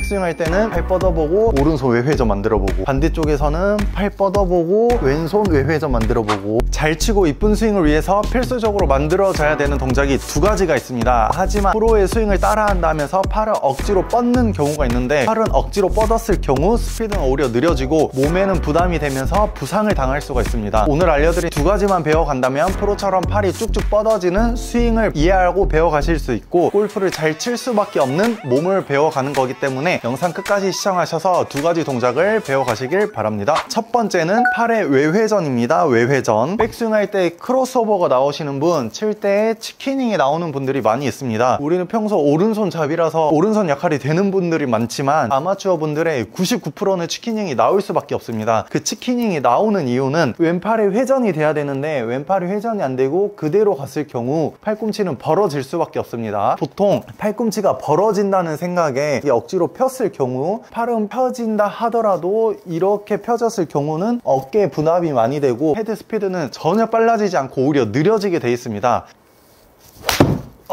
백스윙 할 때는 팔 뻗어보고 오른손 외회전 만들어보고, 반대쪽에서는 팔 뻗어보고 왼손 외회전 만들어보고. 잘 치고 이쁜 스윙을 위해서 필수적으로 만들어져야 되는 동작이 두 가지가 있습니다. 하지만 프로의 스윙을 따라한다면서 팔을 억지로 뻗는 경우가 있는데, 팔은 억지로 뻗었을 경우 스피드는 오히려 느려지고 몸에는 부담이 되면서 부상을 당할 수가 있습니다. 오늘 알려드린 두 가지만 배워간다면 프로처럼 팔이 쭉쭉 뻗어지는 스윙을 이해하고 배워가실 수 있고, 골프를 잘 칠 수밖에 없는 몸을 배워가는 거기 때문에 영상 끝까지 시청하셔서 두 가지 동작을 배워가시길 바랍니다. 첫 번째는 팔의 외회전입니다. 외회전. 백스윙 할 때 크로스오버가 나오시는 분, 칠 때 치키닝이 나오는 분들이 많이 있습니다. 우리는 평소 오른손 잡이라서 오른손 역할이 되는 분들이 많지만 아마추어 분들의 99%는 치키닝이 나올 수밖에 없습니다. 그 치키닝이 나오는 이유는 왼팔이 회전이 돼야 되는데 왼팔이 회전이 안 되고 그대로 갔을 경우 팔꿈치는 벌어질 수밖에 없습니다. 보통 팔꿈치가 벌어진다는 생각에 억지로 폈을 경우, 팔은 펴진다 하더라도 이렇게 펴졌을 경우는 어깨에 부담이 많이 되고 헤드 스피드는 전혀 빨라지지 않고 오히려 느려지게 돼 있습니다.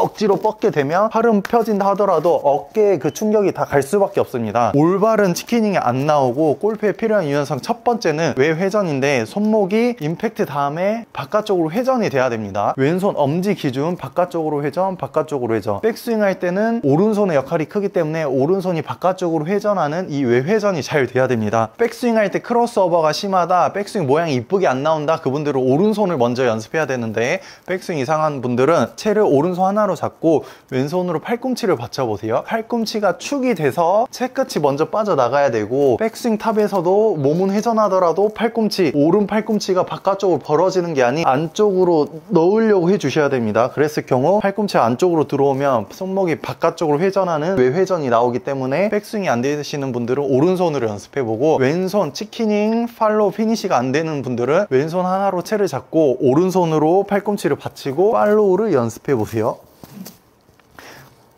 억지로 뻗게 되면 팔은 펴진다 하더라도 어깨에 그 충격이 다 갈 수밖에 없습니다. 올바른 치키닝이 안 나오고 골프에 필요한 유연성 첫 번째는 외회전인데, 손목이 임팩트 다음에 바깥쪽으로 회전이 돼야 됩니다. 왼손 엄지 기준 바깥쪽으로 회전, 바깥쪽으로 회전. 백스윙 할 때는 오른손의 역할이 크기 때문에 오른손이 바깥쪽으로 회전하는 이 외회전이 잘 돼야 됩니다. 백스윙 할 때 크로스오버가 심하다, 백스윙 모양이 이쁘게 안 나온다, 그분들은 오른손을 먼저 연습해야 되는데, 백스윙 이상한 분들은 채를 오른손 하나로 잡고 왼손으로 팔꿈치를 받쳐보세요. 팔꿈치가 축이 돼서 채끝이 먼저 빠져나가야 되고, 백스윙 탑에서도 몸은 회전하더라도 팔꿈치, 오른 팔꿈치가 바깥쪽으로 벌어지는 게 아닌 안쪽으로 넣으려고 해주셔야 됩니다. 그랬을 경우 팔꿈치가 안쪽으로 들어오면 손목이 바깥쪽으로 회전하는 외회전이 나오기 때문에 백스윙이 안 되시는 분들은 오른손으로 연습해보고, 왼손 치키닝, 팔로우, 피니시가 안 되는 분들은 왼손 하나로 채를 잡고 오른손으로 팔꿈치를 받치고 팔로우를 연습해보세요.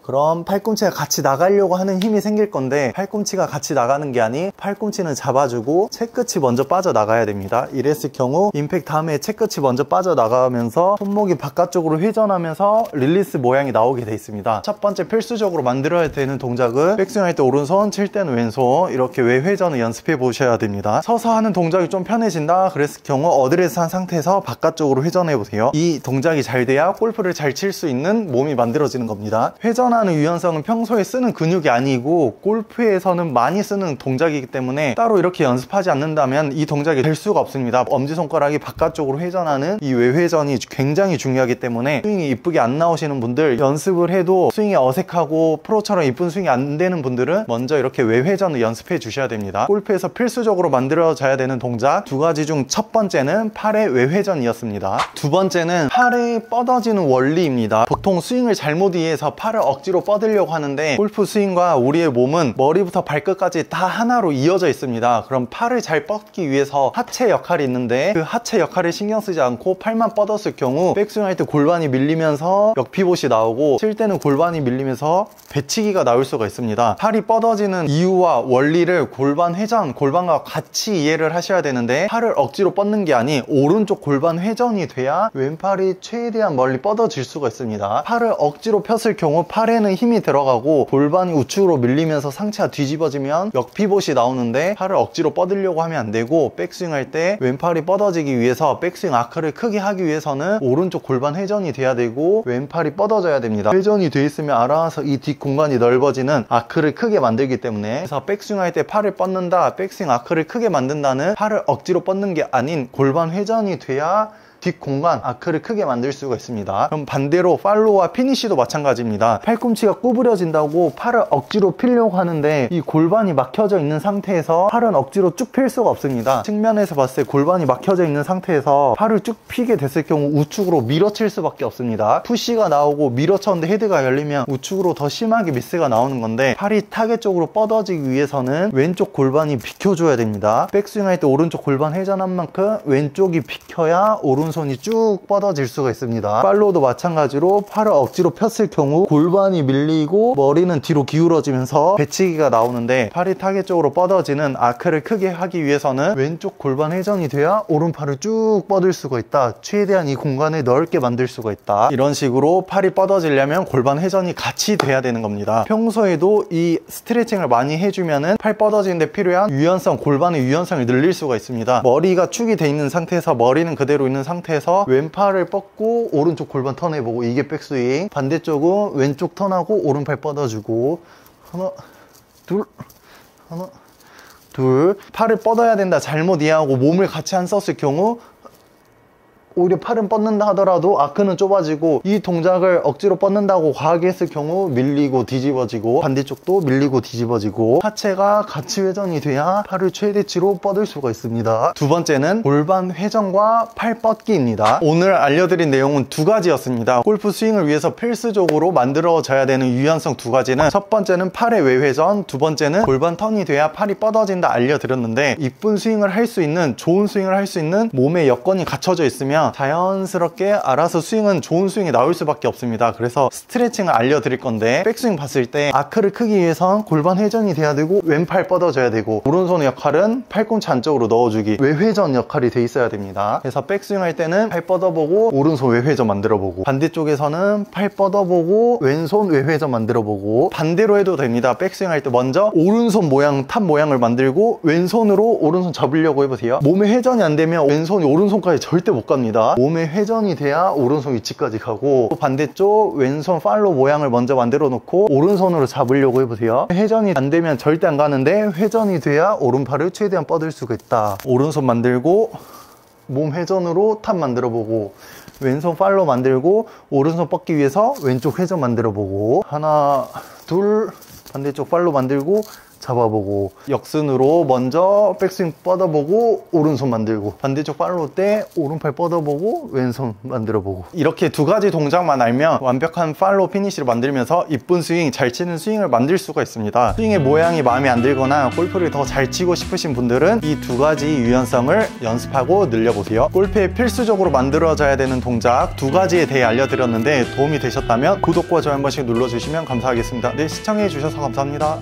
그럼 팔꿈치가 같이 나가려고 하는 힘이 생길 건데, 팔꿈치가 같이 나가는 게 아닌 팔꿈치는 잡아주고 채끝이 먼저 빠져나가야 됩니다. 이랬을 경우 임팩트 다음에 채끝이 먼저 빠져나가면서 손목이 바깥쪽으로 회전하면서 릴리스 모양이 나오게 돼 있습니다. 첫 번째 필수적으로 만들어야 되는 동작은 백스윙 할 때 오른손, 칠 때는 왼손, 이렇게 외회전을 연습해 보셔야 됩니다. 서서 하는 동작이 좀 편해진다 그랬을 경우 어드레스한 상태에서 바깥쪽으로 회전해 보세요. 이 동작이 잘 돼야 골프를 잘 칠 수 있는 몸이 만들어지는 겁니다. 회전하는 유연성은 평소에 쓰는 근육이 아니고 골프에서는 많이 쓰는 동작이기 때문에 따로 이렇게 연습하지 않는다면 이 동작이 될 수가 없습니다. 엄지손가락이 바깥쪽으로 회전하는 이 외회전이 굉장히 중요하기 때문에 스윙이 이쁘게 안 나오시는 분들, 연습을 해도 스윙이 어색하고 프로처럼 이쁜 스윙이 안 되는 분들은 먼저 이렇게 외회전을 연습해 주셔야 됩니다. 골프에서 필수적으로 만들어져야 되는 동작 두 가지 중 첫 번째는 팔의 외회전이었습니다. 두 번째는 팔이 뻗어지는 원리입니다. 보통 스윙을 잘못 이해해서 팔을 억지로 뻗으려고 하는데, 골프 스윙과 우리의 몸은 머리부터 발끝까지 다 하나로 이어져 있습니다. 그럼 팔을 잘 뻗기 위해서 하체 역할이 있는데, 그 하체 역할을 신경 쓰지 않고 팔만 뻗었을 경우 백스윙 할 때 골반이 밀리면서 역피봇이 나오고, 칠 때는 골반이 밀리면서 배치기가 나올 수가 있습니다. 팔이 뻗어지는 이유와 원리를 골반 회전, 골반과 같이 이해를 하셔야 되는데, 팔을 억지로 뻗는 게 아닌 오른쪽 골반 회전이 돼야 왼팔이 최대한 멀리 뻗어질 수가 있습니다. 팔을 억지로 폈을 경우 팔에는 힘이 들어가고 골반이 우측으로 밀리면서 상체가 뒤집어지면 역피봇이 나오는데, 팔을 억지로 뻗으려고 하면 안 되고, 백스윙 할 때 왼팔이 뻗어지기 위해서 백스윙 아크를 크게 하기 위해서는 오른쪽 골반 회전이 돼야 되고 왼팔이 뻗어져야 됩니다. 회전이 돼 있으면 알아서 이 뒷 공간이 넓어지는 아크를 크게 만들기 때문에, 그래서 백스윙 할 때 팔을 뻗는다, 백스윙 아크를 크게 만든다는 팔을 억지로 뻗는 게 아닌 골반 회전이 돼야 뒷공간, 아크를 크게 만들 수가 있습니다. 그럼 반대로 팔로우와 피니쉬도 마찬가지입니다. 팔꿈치가 구부려진다고 팔을 억지로 피려고 하는데 이 골반이 막혀져 있는 상태에서 팔은 억지로 쭉 필 수가 없습니다. 측면에서 봤을 때 골반이 막혀져 있는 상태에서 팔을 쭉 피게 됐을 경우 우측으로 밀어칠 수밖에 없습니다. 푸시가 나오고 밀어쳤는데 헤드가 열리면 우측으로 더 심하게 미스가 나오는 건데, 팔이 타겟 쪽으로 뻗어지기 위해서는 왼쪽 골반이 비켜줘야 됩니다. 백스윙 할 때 오른쪽 골반 회전한 만큼 왼쪽이 비켜야 오른손 오른손이 쭉 뻗어질 수가 있습니다. 팔로우도 마찬가지로 팔을 억지로 폈을 경우 골반이 밀리고 머리는 뒤로 기울어지면서 배치기가 나오는데, 팔이 타겟 쪽으로 뻗어지는 아크를 크게 하기 위해서는 왼쪽 골반 회전이 돼야 오른팔을 쭉 뻗을 수가 있다. 최대한 이 공간을 넓게 만들 수가 있다. 이런 식으로 팔이 뻗어지려면 골반 회전이 같이 돼야 되는 겁니다. 평소에도 이 스트레칭을 많이 해주면은 팔 뻗어지는데 필요한 유연성, 골반의 유연성을 늘릴 수가 있습니다. 머리가 축이 돼 있는 상태에서, 머리는 그대로 있는 상태에서 왼팔을 뻗고 오른쪽 골반 턴해보고, 이게 백스윙. 반대쪽은 왼쪽 턴하고 오른팔 뻗어주고, 하나 둘 하나 둘. 팔을 뻗어야 된다 잘못 이해하고 몸을 같이 안 썼을 경우 오히려 팔은 뻗는다 하더라도 아크는 좁아지고, 이 동작을 억지로 뻗는다고 과하게 했을 경우 밀리고 뒤집어지고, 반대쪽도 밀리고 뒤집어지고, 하체가 같이 회전이 돼야 팔을 최대치로 뻗을 수가 있습니다. 두 번째는 골반 회전과 팔 뻗기입니다. 오늘 알려드린 내용은 두 가지였습니다. 골프 스윙을 위해서 필수적으로 만들어져야 되는 유연성 두 가지는, 첫 번째는 팔의 외회전, 두 번째는 골반 턴이 돼야 팔이 뻗어진다 알려드렸는데, 이쁜 스윙을 할 수 있는, 좋은 스윙을 할 수 있는 몸의 여건이 갖춰져 있으면 자연스럽게 알아서 스윙은 좋은 스윙이 나올 수밖에 없습니다. 그래서 스트레칭을 알려드릴 건데, 백스윙 봤을 때 아크를 크기 위해선 골반 회전이 돼야 되고 왼팔 뻗어줘야 되고, 오른손의 역할은 팔꿈치 안쪽으로 넣어주기, 외회전 역할이 돼 있어야 됩니다. 그래서 백스윙 할 때는 팔 뻗어보고 오른손 외회전 만들어보고, 반대쪽에서는 팔 뻗어보고 왼손 외회전 만들어보고, 반대로 해도 됩니다. 백스윙 할 때 먼저 오른손 모양, 탑 모양을 만들고 왼손으로 오른손 잡으려고 해보세요. 몸에 회전이 안 되면 왼손이 오른손까지 절대 못 갑니다. 몸에 회전이 돼야 오른손 위치까지 가고, 또 반대쪽 왼손 팔로 모양을 먼저 만들어 놓고 오른손으로 잡으려고 해보세요. 회전이 안 되면 절대 안 가는데, 회전이 돼야 오른팔을 최대한 뻗을 수가 있다. 오른손 만들고 몸 회전으로 탑 만들어 보고, 왼손 팔로 만들고 오른손 뻗기 위해서 왼쪽 회전 만들어 보고, 하나 둘, 반대쪽 팔로 만들고 잡아보고, 역순으로 먼저 백스윙 뻗어보고 오른손 만들고, 반대쪽 팔로우 때 오른팔 뻗어보고 왼손 만들어보고, 이렇게 두 가지 동작만 알면 완벽한 팔로우 피니시를 만들면서 이쁜 스윙, 잘 치는 스윙을 만들 수가 있습니다. 스윙의 모양이 마음에 안 들거나 골프를 더 잘 치고 싶으신 분들은 이 두 가지 유연성을 연습하고 늘려보세요. 골프에 필수적으로 만들어져야 되는 동작 두 가지에 대해 알려드렸는데, 도움이 되셨다면 구독과 좋아요 한 번씩 눌러주시면 감사하겠습니다. 네, 시청해 주셔서 감사합니다.